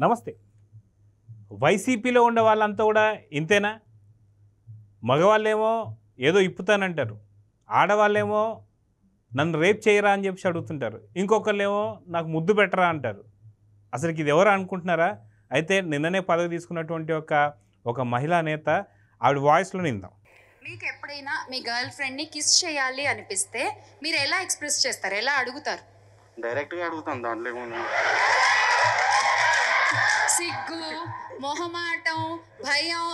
నమస్తే. వైసీపీలో ఉండే వాళ్ళంతా కూడా ఇంతేనా? మగవాళ్ళేమో ఏదో ఇప్పుతానంటారు, ఆడవాళ్ళేమో నన్ను రేప్ చేయరా అని చెప్పి అడుగుతుంటారు, ఇంకొకళ్ళేమో నాకు ముద్దు పెట్టరా అంటారు. అసలుకి ఇది ఎవరు అనుకుంటున్నారా? అయితే నిన్ననే పదవి తీసుకున్నటువంటి ఒక మహిళా నేత ఆవిడ వాయిస్లో నిందాం. మీకు ఎప్పుడైనా మీ గర్ల్ ఫ్రెండ్ని కిస్ చేయాలి అనిపిస్తే మీరు ఎలా ఎక్స్ప్రెస్ చేస్తారు, ఎలా అడుగుతారు? డైరెక్ట్గా అడుగుతాను, దాంట్లో ఏముంది? సిగ్గు, మొహమాటం, భయం,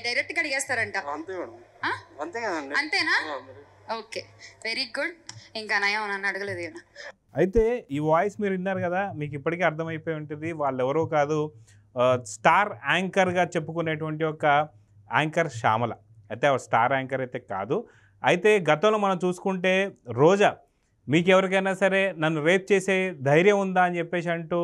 డైరెక్ట్గా అడిగేస్తారంట. అంతే మేడం, అంతే కదండి. అంతేనా? Okay, very good. ఇంకా నయం నన్ను అడగలేదు ఈయన. అయితే ఈ వాయిస్ మీరు విన్నారు కదా, మీకు ఇప్పటికీ అర్థమైపోయి ఉంటుంది వాళ్ళు ఎవరో కాదు, స్టార్ యాంకర్గా చెప్పుకునేటువంటి ఒక యాంకర్ శ్యామల. అయితే స్టార్ యాంకర్ అయితే కాదు. అయితే గతంలో మనం చూసుకుంటే రోజా, మీకు ఎవరికైనా సరే నన్ను రేప్ చేసే ధైర్యం ఉందా అని చెప్పేసి అంటూ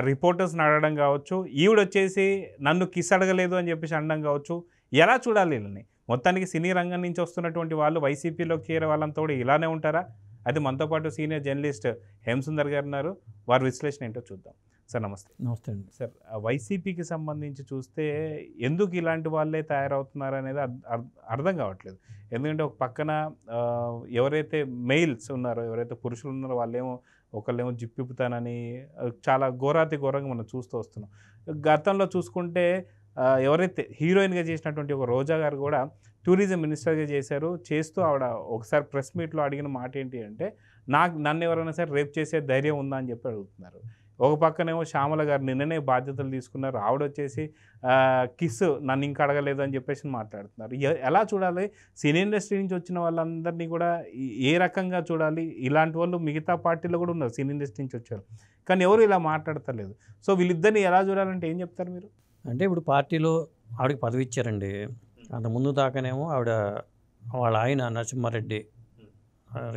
రిపోర్టర్స్ని అడగడం కావచ్చు, ఈవిడొచ్చేసి నన్ను కిస్ అడగలేదు అని చెప్పేసి అనడం కావచ్చు. ఎలా చూడాలి వీళ్ళని? మొత్తానికి సినీ రంగం నుంచి వస్తున్నటువంటి వాళ్ళు వైసీపీలోకి చేరే వాళ్ళంతా కూడా ఇలానే ఉంటారా? అది మనతో పాటు సీనియర్ జర్నలిస్ట్ హేమసుందర్ గారు ఉన్నారు. వారి విశ్లేషణ ఏంటో చూద్దాం. సార్ నమస్తే. నమస్తే అండి. సార్, వైసీపీకి సంబంధించి చూస్తే ఎందుకు ఇలాంటి వాళ్ళే తయారవుతున్నారు అనేది అర్థం కావట్లేదు. ఎందుకంటే ఒక పక్కన ఎవరైతే మెయిల్స్ ఉన్నారో, ఎవరైతే పురుషులు ఉన్నారో వాళ్ళేమో ఒకళ్ళేమో జిప్పిపుతానని చాలా ఘోరాతి ఘోరంగా మనం చూస్తూ వస్తున్నాం. గతంలో చూసుకుంటే ఎవరైతే హీరోయిన్గా చేసినటువంటి ఒక రోజా గారు కూడా టూరిజం మినిస్టర్గా చేశారు. చేస్తూ ఆవిడ ఒకసారి ప్రెస్ మీట్లో అడిగిన మాట ఏంటి అంటే, నన్ను ఎవరైనా సరే రేప్ చేసే ధైర్యం ఉందా అని చెప్పి అడుగుతున్నారు. ఒక పక్కనేమో శ్యామల గారు నిన్ననే బాధ్యతలు తీసుకున్నారు, ఆవిడ వచ్చేసి కిస్ నన్ను ఇంకా అడగలేదు అని చెప్పేసి మాట్లాడుతున్నారు. ఎలా చూడాలి? సినీ ఇండస్ట్రీ నుంచి వచ్చిన వాళ్ళందరినీ కూడా ఏ రకంగా చూడాలి? ఇలాంటి వాళ్ళు మిగతా పార్టీలో కూడా ఉన్నారు, సినీ ఇండస్ట్రీ నుంచి వచ్చారు, కానీ ఎవరు ఇలా మాట్లాడతలేదు. సో వీళ్ళిద్దరిని ఎలా చూడాలంటే ఏం చెప్తారు మీరు? అంటే ఇప్పుడు పార్టీలో ఆవిడకి పదవి ఇచ్చారండి. అంత ముందు దాకానేమో ఆవిడ వాళ్ళ ఆయన నరసింహారెడ్డి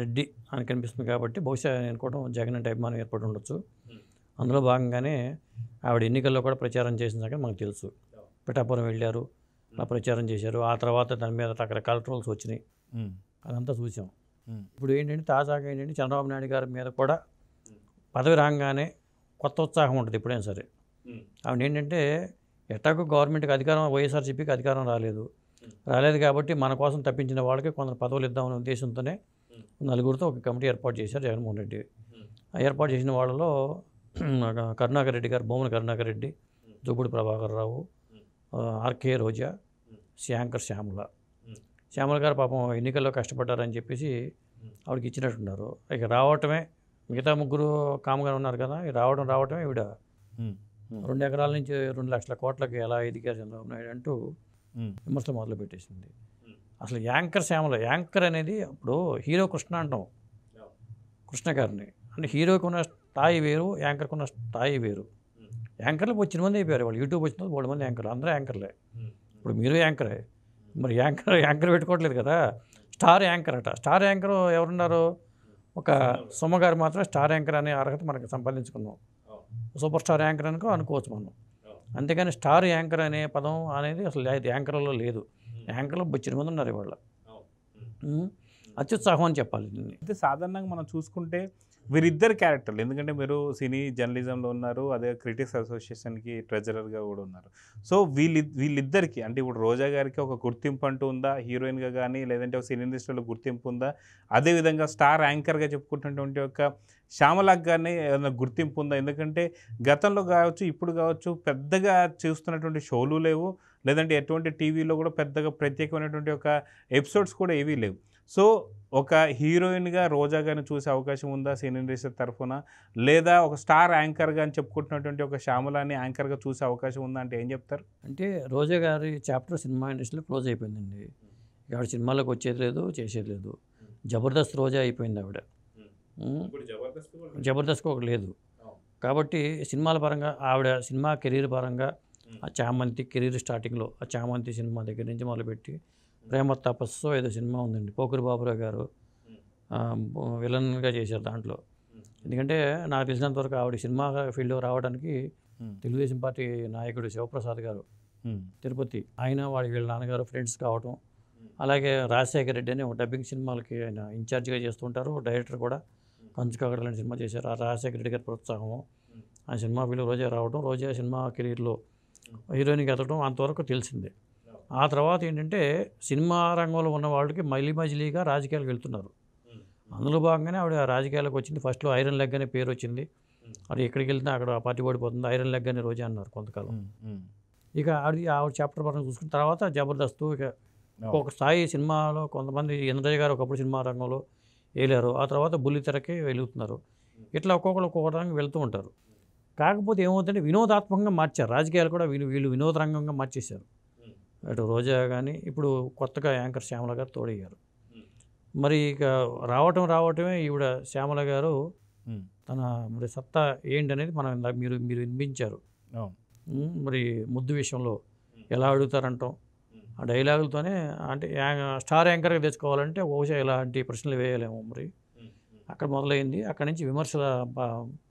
రెడ్డి అని కనిపిస్తుంది కాబట్టి బహుశా అనుకోవడం జగన్ అంటే అభిమానం ఏర్పడి ఉండొచ్చు. అందులో భాగంగానే ఆవిడ ఎన్నికల్లో కూడా ప్రచారం చేసిన సంగతి మనకు తెలుసు. పిఠాపురం వెళ్ళారు, అలా ప్రచారం చేశారు. ఆ తర్వాత దాని మీద రకరకాల ట్రోల్స్ వచ్చినాయి, అదంతా చూసాం. ఇప్పుడు ఏంటంటే తాజాగా ఏంటంటే చంద్రబాబు నాయుడు గారి మీద కూడా పదవి రాగానే కొత్త ఉత్సాహం ఉంటుంది ఎప్పుడైనా సరే. ఆవిడ ఏంటంటే ఎట్టాగో గవర్నమెంట్కి అధికారం, వైఎస్ఆర్సీపీకి అధికారం రాలేదు కాబట్టి మన కోసం తప్పించిన వాళ్ళకి కొందరు పదవులు ఇద్దామనే ఉద్దేశంతోనే నలుగురితో ఒక కమిటీ ఏర్పాటు చేశారు జగన్మోహన్ రెడ్డి. ఏర్పాటు చేసిన వాళ్ళలో కరుణాకర్ రెడ్డి గారు, భూమన కరుణాకర్ రెడ్డి, జూపూడి ప్రభాకర్ రావు, ఆర్కే రోజా, యాంకర్ శ్యామల గారు పాపం ఎన్నికల్లో కష్టపడ్డారని చెప్పేసి ఆవిడకి ఇచ్చినట్టున్నారు. ఇక రావటమే, మిగతా ముగ్గురు కామ్గా ఉన్నారు కదా, రావటమే ఈవిడ 2 ఎకరాల నుంచి 2 లక్షల కోట్లకి ఎలా ఎదిగారు చంద్రబాబు నాయుడు అంటూ విమర్శలు మొదలు పెట్టేసింది. అసలు యాంకర్ అనేది ఇప్పుడు హీరో కృష్ణ అంటాం, కృష్ణ గారిని అంటే హీరోకి ఉన్న స్థాయి వేరు, యాంకర్కి ఉన్న స్థాయి వేరు. యాంకర్లు వచ్చిన మంది అయిపోయారు, వాళ్ళు యూట్యూబ్ వచ్చిన 3 మంది యాంకర్లు, అందరూ యాంకర్లే. ఇప్పుడు మీరు యాంకరే, మరి యాంకర్ పెట్టుకోవట్లేదు కదా, స్టార్ యాంకర్ అట. స్టార్ యాంకర్ ఎవరున్నారు? ఒక సుమగారు మాత్రమే స్టార్ యాంకర్ అనే అర్హత మనకు సంపాదించుకున్నాం. సూపర్ స్టార్ యాంకర్ అనుకోవచ్చు మనం. అంతేగాని స్టార్ యాంకర్ అనే పదం అనేది అసలు యాంకర్లలో లేదు. యాంకర్లు వచ్చిన మంది ఉన్నారు ఇవాళ. అత్యుత్సాహం అని చెప్పాలి దీన్ని. అయితే సాధారణంగా మనం చూసుకుంటే వీరిద్దరు క్యారెక్టర్లు, ఎందుకంటే మీరు సినీ జర్నలిజంలో ఉన్నారు, అదే క్రిటిక్స్ అసోసియేషన్కి ట్రెజరర్గా కూడా ఉన్నారు. సో వీళ్ళిద్దరికి అంటే ఇప్పుడు రోజా గారికి ఒక గుర్తింపు అంటూ ఉందా హీరోయిన్గా కానీ, లేదంటే ఒక సినీ ఇండస్ట్రీలో గుర్తింపు ఉందా? అదేవిధంగా స్టార్ యాంకర్గా చెప్పుకుంటున్నటువంటి ఒక శ్యామలాకి కానీ ఏదైనా గుర్తింపు ఉందా? ఎందుకంటే గతంలో కావచ్చు, ఇప్పుడు కావచ్చు, పెద్దగా చూస్తున్నటువంటి షోలు లేవు, లేదంటే ఎటువంటి టీవీలో కూడా పెద్దగా ప్రత్యేకమైనటువంటి ఒక ఎపిసోడ్స్ కూడా ఏవీ లేవు. సో ఒక హీరోయిన్గా రోజా గారిని చూసే అవకాశం ఉందా సినీ ఇండస్ట్రీ తరఫున? లేదా ఒక స్టార్ యాంకర్గా అని చెప్పుకుంటున్నటువంటి ఒక శ్యామలాని యాంకర్గా చూసే అవకాశం ఉందా అంటే ఏం చెప్తారు? అంటే రోజా గారి చాప్టర్ సినిమా ఇండస్ట్రీలో క్లోజ్ అయిపోయిందండి. ఆవిడ సినిమాలోకి వచ్చేది లేదు, చేసేది లేదు. జబర్దస్త్ రోజా అయిపోయింది ఆవిడ. జబర్దస్త్ ఒకటి లేదు కాబట్టి సినిమాల పరంగా ఆవిడ సినిమా కెరీర్ పరంగా ఆ చామంతి కెరీర్ స్టార్టింగ్లో ఆ చామంతి సినిమా దగ్గర నుంచి మొదలుపెట్టి ప్రేమ తపస్సు ఏదో సినిమా ఉందండి, పోకూరి బాబురావు గారు విలన్గా చేశారు దాంట్లో. ఎందుకంటే నాకు తెలిసినంతవరకు ఆవిడ సినిమా ఫీల్డ్లో రావడానికి తెలుగుదేశం పార్టీ నాయకుడు శివప్రసాద్ గారు తిరుపతి, ఆయన వీళ్ళ నాన్నగారు ఫ్రెండ్స్ కావటం, అలాగే రాజశేఖర రెడ్డి అని ఒక డబ్బింగ్ సినిమాలకి ఆయన ఇన్ఛార్జిగా చేస్తుంటారు, డైరెక్టర్ కూడా. కంచుకాగడ లాంటి సినిమా చేశారు. ఆ రాజశేఖర రెడ్డి గారి ప్రోత్సాహం, ఆ సినిమా ఫీల్డ్ రోజా రావడం, రోజా సినిమా కెరీర్లో హీరోయిన్కి ఎదగడం అంతవరకు తెలిసిందే. ఆ తర్వాత ఏంటంటే సినిమా రంగంలో ఉన్న వాళ్ళకి మజిలీగా రాజకీయాలకు వెళ్తున్నారు. అందులో భాగంగానే ఆవిడ రాజకీయాలకు వచ్చింది. ఫస్ట్లో ఐరన్ లెగ్ అనే పేరు వచ్చింది. అది ఎక్కడికి వెళ్తే అక్కడ పార్టీ పడిపోతుంది, ఐరన్ లెగ్ అని రోజా అన్నారు కొంతకాలం. ఇక ఆవిడ చాప్టర్ పరంగా చూసుకున్న తర్వాత జబర్దస్త్, ఇక ఒక స్థాయి సినిమాలో కొంతమంది ఇంద్రయ్య గారు ఒకప్పుడు సినిమా రంగంలో వెళ్ళారు, ఆ తర్వాత బుల్లితెరకి వెలుగుతున్నారు. ఇట్లా ఒక్కొక్కరు ఒక్కొక్క రంగం వెళ్తూ ఉంటారు. కాకపోతే ఏమవుతుందంటే వినోదాత్మకంగా మార్చారు రాజకీయాలు కూడా. వీళ్ళు వినోద రంగంగా మార్చేశారు. అటు రోజా కానీ ఇప్పుడు కొత్తగా యాంకర్ శ్యామల గారు తోడయ్యారు. మరి ఇక రావటమే ఈవిడ శ్యామల గారు తన మరి సత్తా ఏంటనేది మీరు వినిపించారు. మరి ముద్దు విషయంలో ఎలా అడుగుతారంటాం, ఆ డైలాగులతోనే అంటే స్టార్ యాంకర్గా తెచ్చుకోవాలంటే బహుశా ఇలాంటి ప్రశ్నలు వేయలేము. మరి అక్కడ మొదలైంది. అక్కడి నుంచి విమర్శల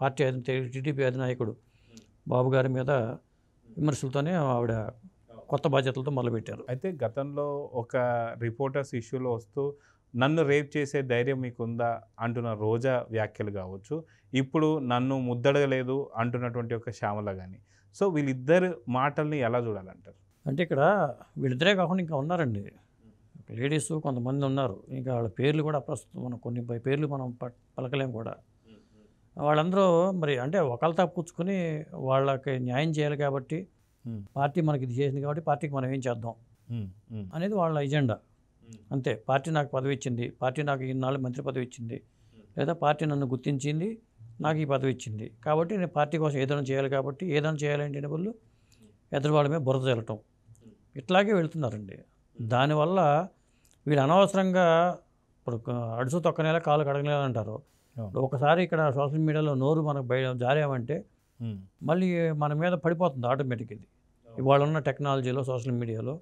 పార్టీ టీడీపీ అధినాయకుడు బాబు గారి మీద విమర్శలతోనే ఆవిడ కొత్త బాధ్యతలతో మొదలుపెట్టారు. అయితే గతంలో ఒక రిపోర్టర్స్ ఇష్యూలో వస్తూ నన్ను రేప్ చేసే ధైర్యం మీకుందా అంటున్న రోజా వ్యాఖ్యలు కావచ్చు, ఇప్పుడు నన్ను ముద్దడగలేదు అంటున్నటువంటి ఒక శ్యామల కానీ, సో వీళ్ళిద్దరు మాటల్ని ఎలా చూడాలంటారు? అంటే ఇక్కడ వీళ్ళిద్దరే కాకుండా ఇంకా ఉన్నారండి, లేడీస్ కొంతమంది ఉన్నారు. ఇంకా వాళ్ళ పేర్లు కూడా ప్రస్తుతం మనం కొన్ని పేర్లు మనం పలకలేము కూడా. వాళ్ళందరూ మరి అంటే ఒకళ్ళు తప్పుకుని వాళ్ళకి న్యాయం చేయాలి కాబట్టి, పార్టీ మనకి ఇది చేసింది కాబట్టి పార్టీకి మనం ఏం చేద్దాం అనేది వాళ్ళ ఎజెండా. అంతే. పార్టీ నాకు పదవి ఇచ్చింది, పార్టీ నాకు ఇన్నాళ్ళు మంత్రి పదవి ఇచ్చింది, లేదా పార్టీ నన్ను గుర్తించింది, నాకు ఈ పదవి ఇచ్చింది కాబట్టి నేను పార్టీ కోసం ఏదైనా చేయాలి కాబట్టి ఏదైనా చేయాలంటే వాళ్ళు ఎదురు వాళ్ళ మీద బురద చల్లటం, ఇట్లాగే వెళ్తున్నారండి. దానివల్ల వీళ్ళు అనవసరంగా ఇప్పుడు అడుసు తొక్కనేలా కాలు కడగనేలా అంటారు. ఒకసారి ఇక్కడ సోషల్ మీడియాలో నోరు మనకు జారామంటే మళ్ళీ మన మీద పడిపోతుంది ఆటోమేటిక్. ఇది ఇవాళ ఉన్న టెక్నాలజీలో సోషల్ మీడియాలో.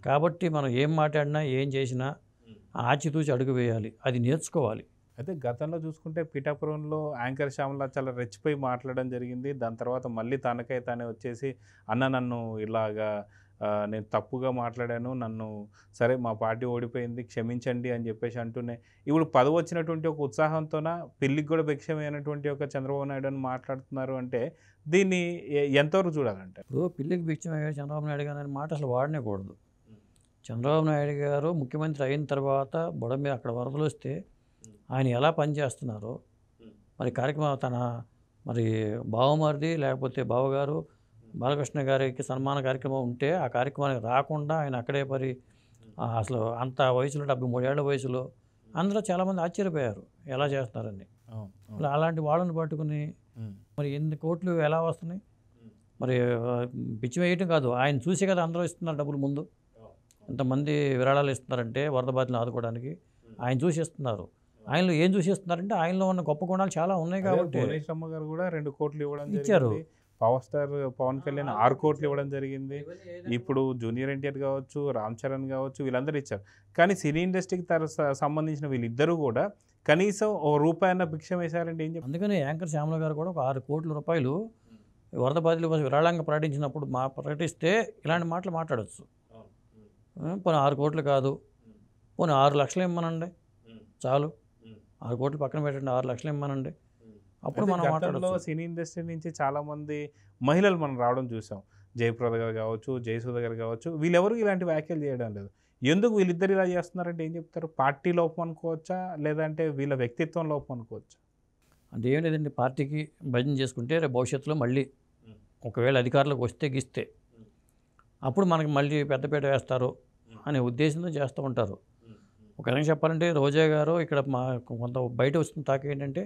కాబట్టి మనం ఏం మాట్లాడినా ఏం చేసినా ఆచితూచి అడుగు వేయాలి, అది నేర్చుకోవాలి. అయితే గతంలో చూసుకుంటే పిఠాపురంలో యాంకర్ శ్యామల చాలా రెచ్చిపోయి మాట్లాడడం జరిగింది. దాని తర్వాత మళ్ళీ తనకై తానే వచ్చేసి నన్ను ఇలాగా నేను తప్పుగా మాట్లాడాను, నన్ను సరే మా పార్టీ ఓడిపోయింది క్షమించండి అని చెప్పేసి అంటూనే ఇప్పుడు పదవి వచ్చినటువంటి ఒక ఉత్సాహంతోన పెళ్ళికి కూడా భిక్షమైనటువంటి ఒక చంద్రబాబు నాయుడు అని మాట్లాడుతున్నారు. అంటే దీన్ని ఎంతవరకు చూడాలంటే? ఇప్పుడు పెళ్ళికి భిక్షమయ్యాడు చంద్రబాబు నాయుడు గారు అనే మాట అసలు వాడనేకూడదు. చంద్రబాబు నాయుడు గారు ముఖ్యమంత్రి అయిన తర్వాత బుడ మీద అక్కడ వరదలు వస్తే ఆయన ఎలా పనిచేస్తున్నారో మరి కార్యక్రమం తన మరి బావమరిది లేకపోతే బావగారు బాలకృష్ణ గారికి సన్మాన కార్యక్రమం ఉంటే ఆ కార్యక్రమానికి రాకుండా ఆయన అక్కడే అసలు అంత వయసులో 73 ఏళ్ల వయసులో అందరూ చాలామంది ఆశ్చర్యపోయారు ఎలా చేస్తున్నారని. అలాంటి వాళ్ళని పట్టుకుని మరి ఎన్ని కోట్లు ఎలా వస్తున్నాయి? మరి పిచ్చి వేయటం కాదు, ఆయన చూసే కదా అందరూ ఇస్తున్నారు డబ్బులు. ముందు ఎంతమంది విరాళాలు ఇస్తున్నారంటే వరద బాధితులను ఆదుకోవడానికి ఆయన చూసి ఇస్తున్నారు. ఆయనలో ఏం చూసి ఇస్తున్నారంటే ఆయనలో ఉన్న గొప్ప గుణాలు చాలా ఉన్నాయి కాబట్టి. భువనేశ్వరమ్మ గారు కూడా 2 కోట్లు ఇవ్వడం ఇచ్చారు. పవర్ స్టార్ పవన్ కళ్యాణ్ 6 కోట్లు ఇవ్వడం జరిగింది. ఇప్పుడు జూనియర్ ఎన్టీఆర్ కావచ్చు, రామ్ చరణ్ కావచ్చు, వీళ్ళందరూ ఇచ్చారు. కానీ సినీ ఇండస్ట్రీకి సంబంధించిన వీళ్ళిద్దరూ కూడా కనీసం ₹1 భిక్షం వేశారంటే ఏం చెప్పారు? అందుకని యాంకర్ శ్యామల గారు కూడా ఒక 6 కోట్ల రూపాయలు వరద బాధితుల కోసం విరాళంగా ప్రకటించినప్పుడు ప్రకటిస్తే ఇలాంటి మాటలు మాట్లాడచ్చు. పోనీ 6 కోట్లు కాదు, పోనీ 6 లక్షలు ఇమ్మనండి చాలు. 6 కోట్లు పక్కన పెట్టండి, 6 లక్షలు ఇమ్మనండి, అప్పుడు మనం మాట్లాడచ్చు. సినీ ఇండస్ట్రీ నుంచి చాలామంది మహిళలు మనం రావడం చూసాం. జయప్రద గారు కావచ్చు, జయసుధ గారు కావచ్చు, వీళ్ళెవరు ఇలాంటి వ్యాఖ్యలు చేయడం లేదు. ఎందుకు వీళ్ళిద్దరు ఇలా చేస్తున్నారంటే ఏం చెప్తారు? పార్టీ లోపం అనుకోవచ్చా, లేదంటే వీళ్ళ వ్యక్తిత్వం లోపం అనుకోవచ్చా? అంటే ఏం లేదండి, పార్టీకి భజన చేసుకుంటే రేపు భవిష్యత్తులో మళ్ళీ ఒకవేళ అధికారులకు వస్తే గిస్తే అప్పుడు మనకి మళ్ళీ పెద్దపీట వేస్తారు అనే ఉద్దేశంతో చేస్తూ ఉంటారు. ఒక రకంగా చెప్పాలంటే రోజా గారు ఇక్కడ కొంత బయట వస్తున్న తాక ఏంటంటే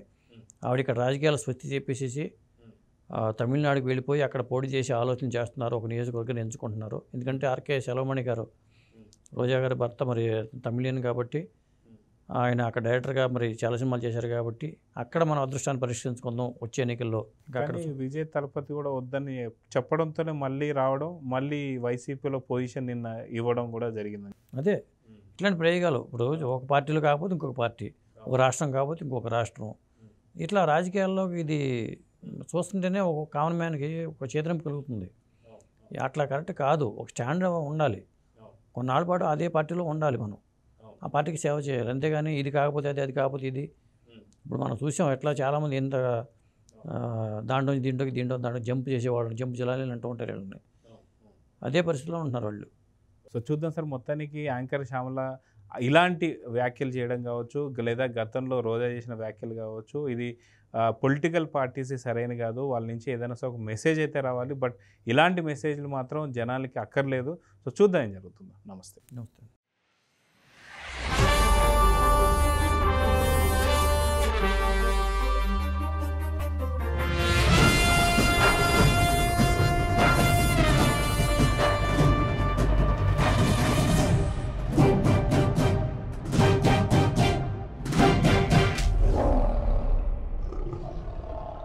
ఆవిడ ఇక్కడ రాజకీయాల స్వస్తి చెప్పేసి తమిళనాడుకి వెళ్ళిపోయి అక్కడ పోటీ చేసి ఆలోచన చేస్తున్నారు, ఒక నియోజకవర్గాన్ని ఎంచుకుంటున్నారు. ఎందుకంటే ఆర్కే సెలవమణి గారు రోజా గారి భర్త మరి తమిళియన్ కాబట్టి ఆయన అక్కడ డైరెక్టర్గా మరి చాలా సినిమాలు చేశారు కాబట్టి అక్కడ మనం అదృష్టాన్ని పరిష్కరించుకుందాం వచ్చే ఎన్నికల్లో. అక్కడ విజయ్ తలపతి కూడా వద్దని చెప్పడంతోనే మళ్ళీ రావడం, మళ్ళీ వైసీపీలో పొజిషన్ నిన్న ఇవ్వడం కూడా జరిగింది. అదే ఇట్లాంటి ప్రయోగాలు ఇప్పుడు ఒక పార్టీలో కాకపోతే ఇంకొక పార్టీ, ఒక రాష్ట్రం కాకపోతే ఇంకొక రాష్ట్రం, ఇట్లా రాజకీయాల్లో ఇది చూస్తుంటేనే ఒక కామన్ మ్యాన్కి ఒక చేతరింపు కలుగుతుంది. అట్లా కరెక్ట్ కాదు. ఒక స్టాండ్ ఉండాలి, కొన్నాళ్ళ పాటు అదే పార్టీలో ఉండాలి, మనం ఆ పార్టీకి సేవ చేయాలి. అంతేగాని ఇది కాకపోతే అది, అది కాకపోతే ఇది. ఇప్పుడు మనం చూసాం ఎట్లా చాలామంది ఎంత దాంట్లో దాంట్లో జంప్ చేసేవాళ్ళు, జంప్ చేయాలి అంటూ ఉంటారు వీళ్ళని. అదే పరిస్థితిలో ఉంటున్నారు వాళ్ళు. సో చూద్దాం సార్, మొత్తానికి యాంకర్ శ్యామల ఇలాంటి వ్యాఖ్యలు చేయడం కావచ్చు, లేదా గతంలో రోజా చేసిన వ్యాఖ్యలు కావచ్చు, ఇది పొలిటికల్ పార్టీస్ సరైన కాదు. వాళ్ళ నుంచి ఏదైనా ఒక మెసేజ్ అయితే రావాలి, బట్ ఇలాంటి మెసేజ్లు మాత్రం జనాలకి అక్కర్లేదు. సో చూద్దాం ఏం జరుగుతుందో. నమస్తే. నమస్తే.